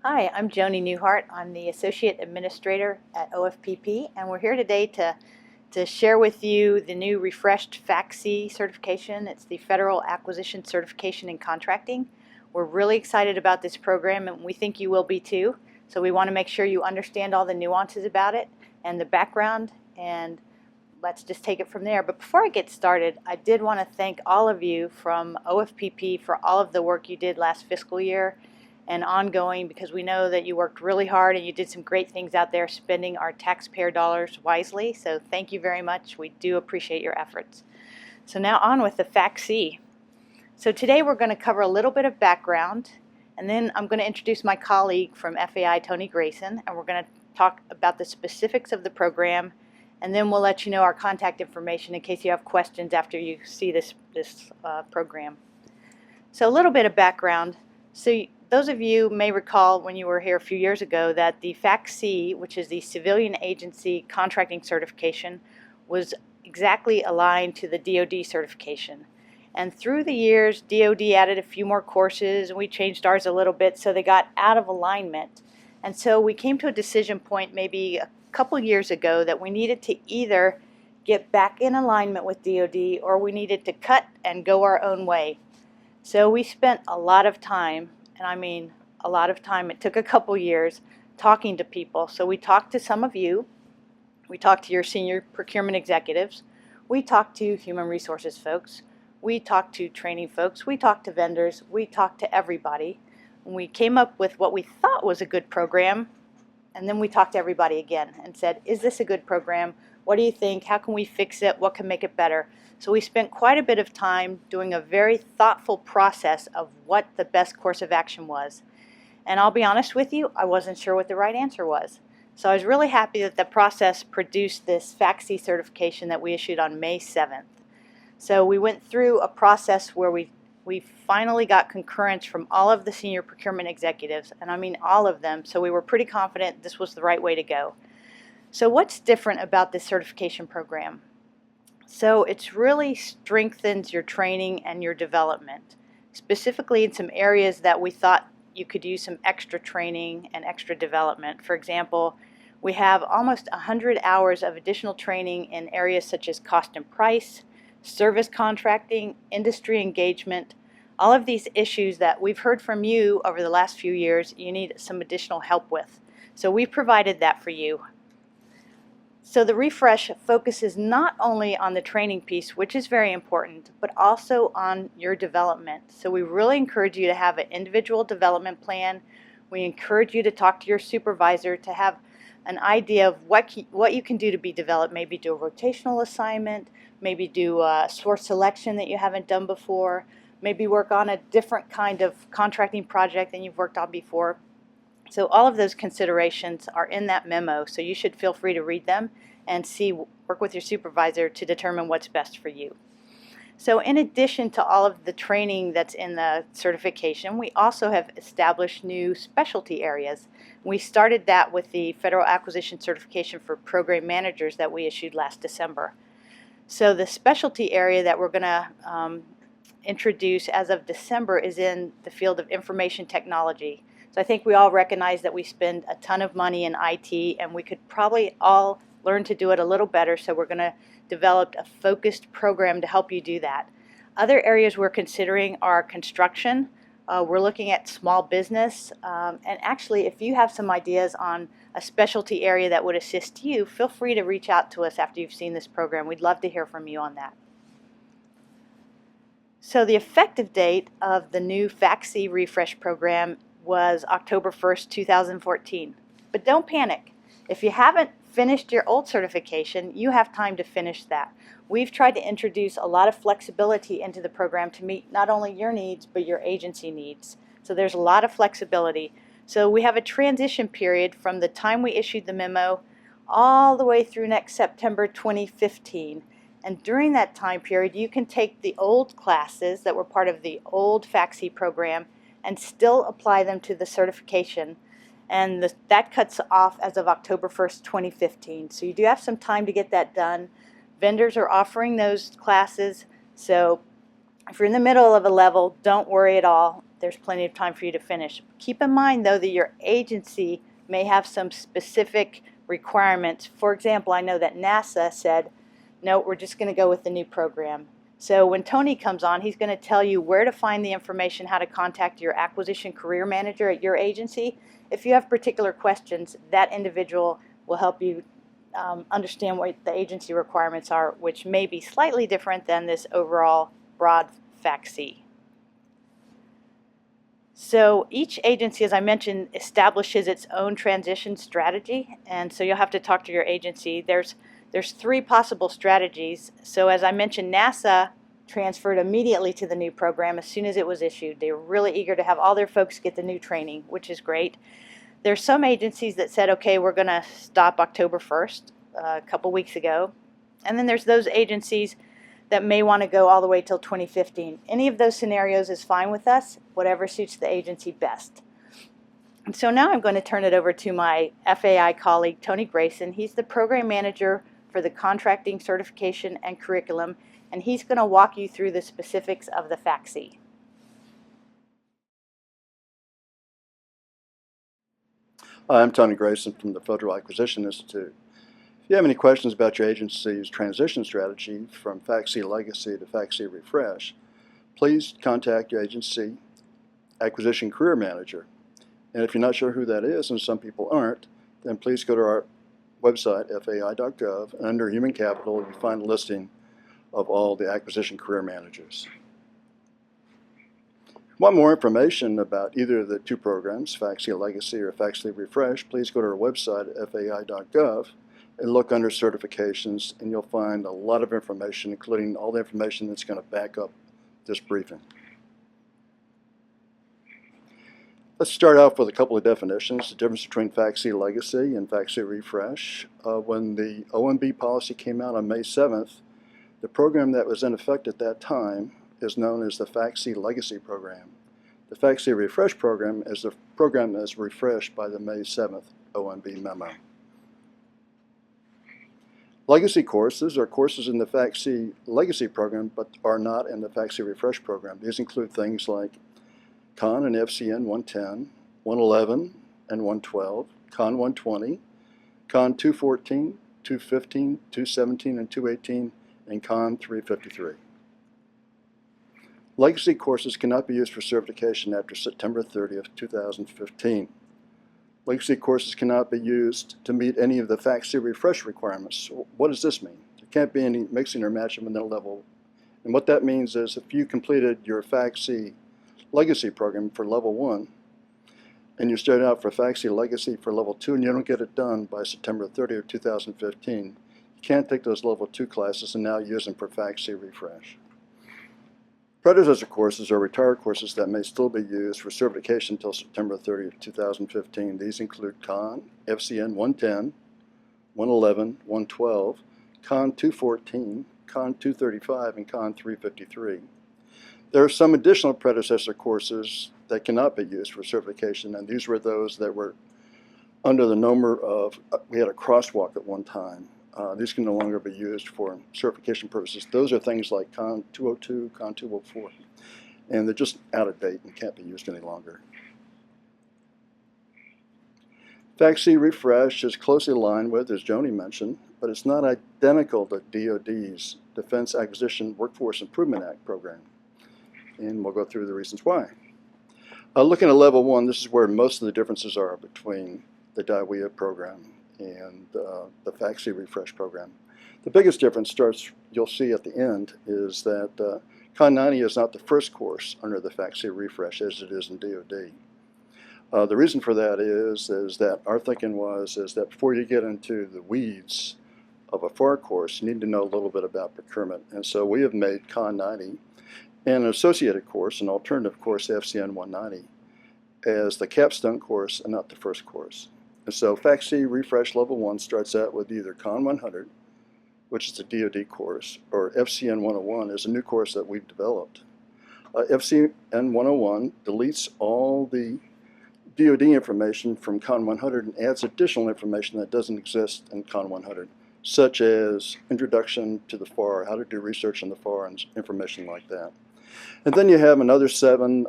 Hi, I'm Joni Newhart. I'm the Associate Administrator at OFPP, and we're here today to share with you the new refreshed FAC-C certification. It's the Federal Acquisition Certification in Contracting. We're really excited about this program, and we think you will be too. So we want to make sure you understand all the nuances about it and the background, and let's just take it from there. But before I get started, I did want to thank all of you from OFPP for all of the work you did last fiscal year and ongoing, because we know that you worked really hard and you did some great things out there spending our taxpayer dollars wisely. So thank you very much. We do appreciate your efforts. So now on with the FAC-C. So today we're going to cover a little bit of background, and then I'm going to introduce my colleague from FAI, Tony Grayson, and we're going to talk about the specifics of the program, and then we'll let you know our contact information in case you have questions after you see this program. So a little bit of background. So those of you may recall when you were here a few years ago that the FAC-C, which is the Civilian Agency Contracting Certification, was exactly aligned to the DoD certification. And through the years, DoD added a few more courses, and we changed ours a little bit, so they got out of alignment. And so we came to a decision point maybe a couple years ago that we needed to either get back in alignment with DoD or we needed to cut and go our own way. So we spent a lot of time, and I mean a lot of time, it took a couple years, talking to people. So we talked to some of you, we talked to your senior procurement executives, we talked to human resources folks, we talked to training folks, we talked to vendors, we talked to everybody. And we came up with what we thought was a good program, and then we talked to everybody again and said, is this a good program? What do you think? How can we fix it? What can make it better? So we spent quite a bit of time doing a very thoughtful process of what the best course of action was. And I'll be honest with you, I wasn't sure what the right answer was. So I was really happy that the process produced this FAC-C certification that we issued on May 7th. So we went through a process where we finally got concurrence from all of the senior procurement executives, and I mean all of them, so we were pretty confident this was the right way to go. So what's different about this certification program? So it's really strengthens your training and your development, specifically in some areas that we thought you could use some extra training and extra development. For example, we have almost 100 hours of additional training in areas such as cost and price, service contracting, industry engagement, all of these issues that we've heard from you over the last few years you need some additional help with. So we've provided that for you. So the refresh focuses not only on the training piece, which is very important, but also on your development. So we really encourage you to have an individual development plan. We encourage you to talk to your supervisor to have an idea of what you can do to be developed. Maybe do a rotational assignment, maybe do a source selection that you haven't done before, maybe work on a different kind of contracting project than you've worked on before. So all of those considerations are in that memo, so you should feel free to read them and work with your supervisor to determine what's best for you. So in addition to all of the training that's in the certification, we also have established new specialty areas. We started that with the Federal Acquisition Certification for Program Managers that we issued last December. So the specialty area that we're going to introduce as of December is in the field of information technology. So I think we all recognize that we spend a ton of money in IT, and we could probably all learn to do it a little better, so we're going to develop a focused program to help you do that. Other areas we're considering are construction. We're looking at small business, and actually if you have some ideas on a specialty area that would assist you, feel free to reach out to us after you've seen this program. We'd love to hear from you on that. So the effective date of the new FAC-C refresh program was October 1st, 2014. But don't panic. If you haven't finished your old certification, you have time to finish that. We've tried to introduce a lot of flexibility into the program to meet not only your needs, but your agency needs. So there's a lot of flexibility. So we have a transition period from the time we issued the memo all the way through next September 2015. And during that time period, you can take the old classes that were part of the old FAC-C program and still apply them to the certification. And that cuts off as of October 1st, 2015. So you do have some time to get that done. Vendors are offering those classes, so if you're in the middle of a level, don't worry at all. there's plenty of time for you to finish. Keep in mind, though, that your agency may have some specific requirements. For example, I know that NASA said, no, we're just going to go with the new program. So when Tony comes on, he's going to tell you where to find the information, how to contact your acquisition career manager at your agency. If you have particular questions, that individual will help you understand what the agency requirements are, which may be slightly different than this overall broad FAC-C. So each agency, as I mentioned, establishes its own transition strategy, and so you'll have to talk to your agency. There's 3 possible strategies. So as I mentioned, NASA transferred immediately to the new program as soon as it was issued. They were really eager to have all their folks get the new training, which is great. There's some agencies that said, okay, we're going to stop October 1st, a couple weeks ago. And then there's those agencies that may want to go all the way till 2015. Any of those scenarios is fine with us, whatever suits the agency best. And so now I'm going to turn it over to my FAI colleague, Tony Grayson. He's the program manager for the contracting, certification, and curriculum, and he's going to walk you through the specifics of the FAC-C. I'm Tony Grayson from the Federal Acquisition Institute. If you have any questions about your agency's transition strategy from FAC-C Legacy to FAC-C Refresh, please contact your agency Acquisition Career Manager. And if you're not sure who that is, and some people aren't, then please go to our website, fai.gov, and under Human Capital, you find a listing of all the Acquisition Career Managers. If you want more information about either of the 2 programs, FAC-C Legacy or FAC-C Refresh, please go to our website at fai.gov and look under certifications, and you'll find a lot of information, including all the information that's going to back up this briefing. Let's start off with a couple of definitions. The difference between FAC-C Legacy and FAC-C Refresh. When the OMB policy came out on May 7th, the program that was in effect at that time is known as the FAC-C Legacy program. The FAC-C Refresh program is the program that is refreshed by the May 7th OMB memo. Legacy courses are courses in the FAC-C Legacy program but are not in the FAC-C Refresh program. These include things like Con and FCN 110, 111, and 112, Con 120, Con 214, 215, 217, and 218, and Con 353. Legacy courses cannot be used for certification after September 30th, 2015. Legacy courses cannot be used to meet any of the FAC-C Refresh requirements. What does this mean? There can't be any mixing or matching within a level. And what that means is if you completed your FAC-C Legacy program for level 1 and you start out for FAC-C Legacy for level 2 and you don't get it done by September 30th, 2015, you can't take those level 2 classes and now use them for FAC-C Refresh. Predecessor courses are retired courses that may still be used for certification until September 30th, 2015. These include Con, FCN 110, 111, 112, Con 214, Con 235, and Con 353. There are some additional predecessor courses that cannot be used for certification, and these were those that were under the number of, we had a crosswalk at one time. These can no longer be used for certification purposes. Those are things like Con 202, Con 204, and they're just out of date and can't be used any longer. FAC-C Refresh is closely aligned with, as Joni mentioned, but it's not identical to DoD's Defense Acquisition Workforce Improvement Act program, and we'll go through the reasons why. Looking at level 1, this is where most of the differences are between the DIWEA program and the FAC-C Refresh program. The biggest difference starts, you'll see at the end, is that Con 90 is not the first course under the FAC-C Refresh as it is in DoD. The reason for that is that our thinking is that before you get into the weeds of a FAR course, you need to know a little bit about procurement. And so we have made Con 90 and an associated course, an alternative course, FCN 190, as the capstone course and not the first course. And so FAC-C Refresh Level 1 starts out with either Con 100, which is a DoD course, or FCN 101 is a new course that we've developed. FCN 101 deletes all the DoD information from Con 100 and adds additional information that doesn't exist in Con 100, such as introduction to the FAR, how to do research on the FAR, and information like that. And then you have another 7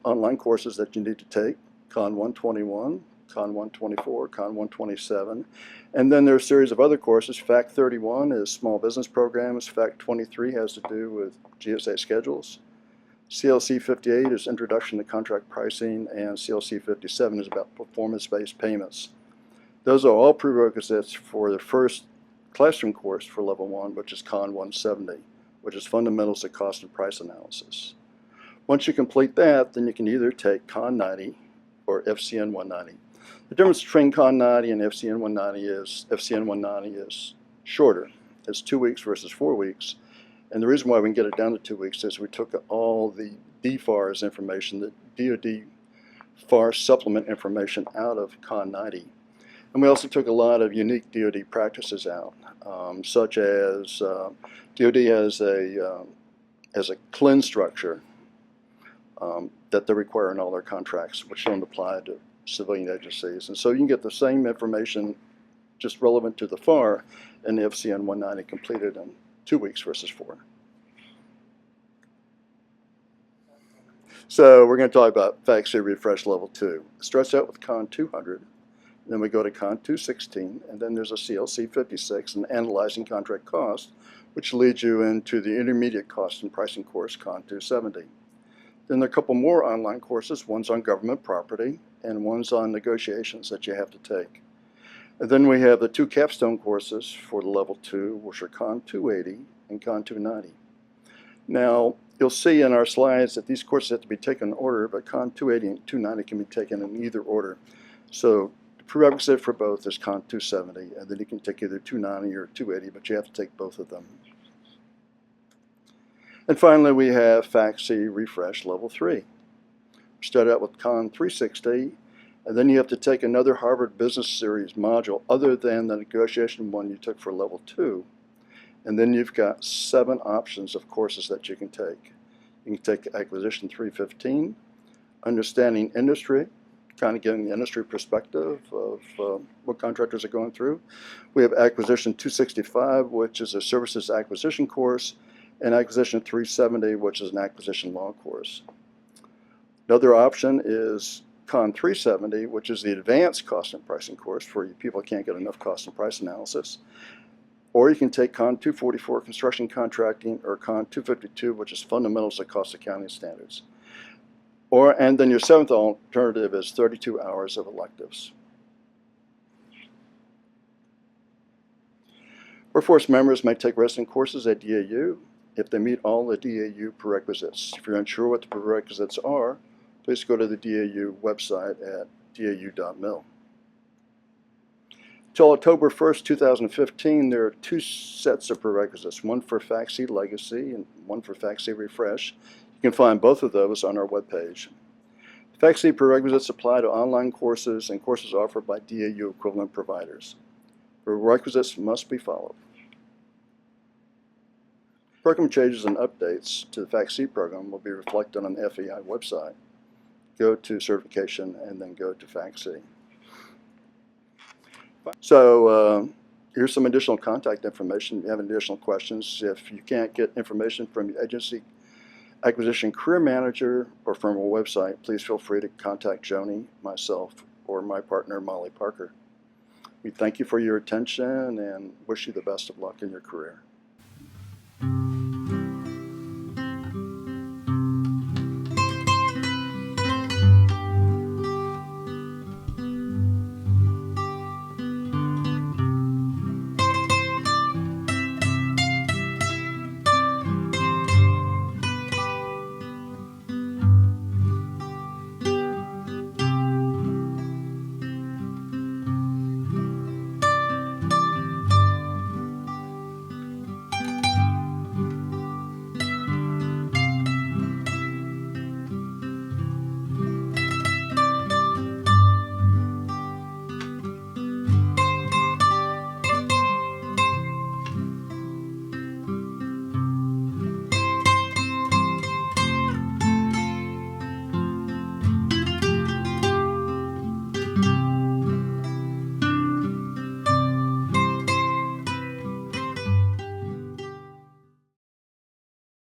online courses that you need to take: Con 121, Con 124, Con 127. And then there are a series of other courses. FAC-31 is small business programs. FAC-23 has to do with GSA schedules. CLC-58 is introduction to contract pricing, and CLC-57 is about performance-based payments. Those are all prerequisites for the first classroom course for level 1, which is Con 170, which is fundamentals of cost and price analysis. Once you complete that, then you can either take Con 90 or FCN 190. The difference between Con 90 and FCN 190 is shorter. It's 2 weeks versus 4 weeks. And the reason why we can get it down to 2 weeks is we took all the DFARS information, the DoD FAR supplement information, out of Con 90. And we also took a lot of unique DoD practices out, such as DoD has a CLIN structure that they require in all their contracts, which don't apply to civilian agencies. And so you can get the same information just relevant to the FAR in the FCN 190 completed in 2 weeks versus 4. So we're going to talk about FAC-C Refresh Level 2. It starts out with Con 200, then we go to Con 216, and then there's a CLC 56, and Analyzing Contract Cost, which leads you into the Intermediate Cost and Pricing course, Con 270. Then there are a couple more online courses. One's on government property, and one's on negotiations that you have to take. And then we have the 2 capstone courses for the level 2, which are Con 280 and Con 290. Now, you'll see in our slides that these courses have to be taken in order, but Con 280 and 290 can be taken in either order. So the prerequisite for both is Con 270, and then you can take either 290 or 280, but you have to take both of them. And finally, we have FAC-C Refresh Level 3. We start out with Con 360, and then you have to take another Harvard Business Series module other than the negotiation one you took for Level 2. And then you've got 7 options of courses that you can take. You can take Acquisition 315, Understanding Industry, kind of getting the industry perspective of what contractors are going through. We have Acquisition 265, which is a services acquisition course, and Acquisition 370, which is an acquisition law course. Another option is Con 370, which is the advanced cost and pricing course for you people who can't get enough cost and price analysis. Or you can take Con 244, construction contracting, or Con 252, which is fundamentals of cost accounting standards. And then your 7th alternative is 32 hours of electives. Workforce members may take resident courses at DAU if they meet all the DAU prerequisites. If you're unsure what the prerequisites are, please go to the DAU website at dau.mil. Till October 1st, 2015, there are 2 sets of prerequisites, one for FAC-C Legacy and one for FAC-C Refresh. You can find both of those on our webpage. FAC-C prerequisites apply to online courses and courses offered by DAU equivalent providers. Prerequisites must be followed. Program changes and updates to the FAC-C program will be reflected on the FEI website. Go to Certification and then go to FAC-C. So here's some additional contact information. If you have additional questions, if you can't get information from your agency acquisition career manager or from our website, please feel free to contact Joni, myself, or my partner, Molly Parker. We thank you for your attention and wish you the best of luck in your career.